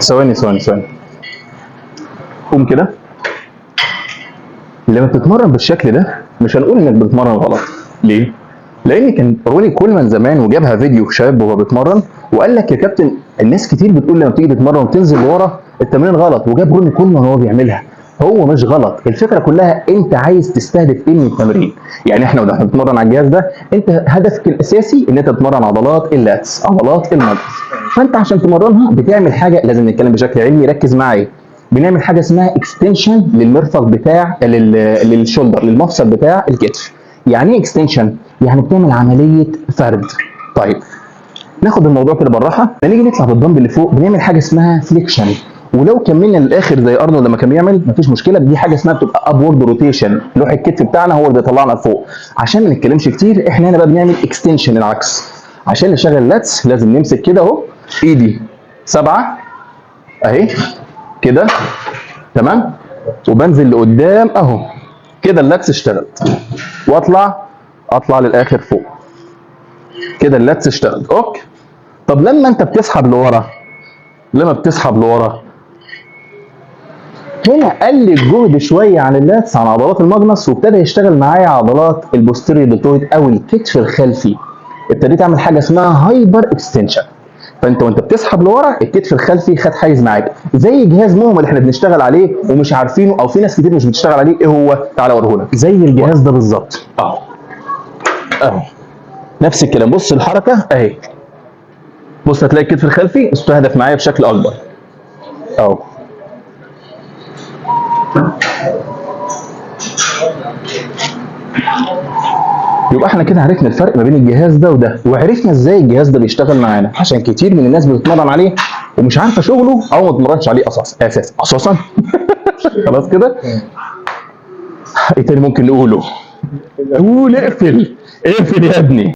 ثواني. قوم كده. لما بتتمرن بالشكل ده مش هنقول انك بتتمرن غلط. ليه؟ لان كان روني كولمان زمان وجابها فيديو شاب وهو بيتمرن وقال لك يا كابتن الناس كتير بتقول لما بتيجي تتمرن وتنزل لورا التمرين غلط، وجاب روني كولمان وهو بيعملها. هو مش غلط، الفكره كلها انت عايز تستهدف ايه من التمرين. يعني احنا واحنا بنتمرن على الجهاز ده انت هدفك الاساسي ان انت تتمرن عضلات اللاتس، عضلات المجز. فانت عشان تمرنها بتعمل حاجه، لازم نتكلم بشكل علمي، ركز معايا. بنعمل حاجه اسمها اكستنشن للمرفق بتاع للشولدر، للمفصل بتاع الكتف. يعني ايه اكستنشن؟ يعني بتعمل عمليه فرد. طيب ناخد الموضوع كده بالراحه، نيجي نطلع بالدمبل لفوق بنعمل حاجه اسمها فليكشن. ولو كملنا للاخر زي ارنولد لما كان بيعمل مفيش مشكله، دي حاجه اسمها بتبقى ابورد روتيشن، لوح الكتف بتاعنا هو اللي بيطلعنا لفوق. عشان ما نتكلمش كتير احنا هنا بقى بنعمل اكستنشن العكس. عشان نشغل اللاتس لازم نمسك كده اهو، ايدي 7 اهي كده تمام، وبنزل لقدام اهو كده اللاتس اشتغلت، اطلع للاخر فوق كده اللاتس اشتغلت. اوكي. طب لما انت بتسحب لورا هنا قل الجهد شويه عن اللاتس، عن عضلات الماجنس، وابتدى يشتغل معايا عضلات البوستيريور دلتويد او الكتف الخلفي. ابتديت اعمل حاجه اسمها هايبر اكستنشن. فانت وانت بتسحب لورا الكتف الخلفي خد حيز معاك، زي جهاز مهمل احنا بنشتغل عليه ومش عارفينه، او في ناس كتير مش بتشتغل عليه. ايه هو؟ تعالى اوريهولك. زي الجهاز ده بالظبط اهو نفس الكلام. بص الحركه اهي، بص هتلاقي الكتف الخلفي استهدف معايا بشكل اكبر اهو. يبقى احنا كده عرفنا الفرق ما بين الجهاز ده وده، وعرفنا ازاي الجهاز ده بيشتغل معانا، عشان كتير من الناس بتتمرن عليه ومش عارفه شغله او ما اتمرنش عليه اساسا. خلاص كده. ايه تاني ممكن نقوله؟ قول اقفل يا ابني.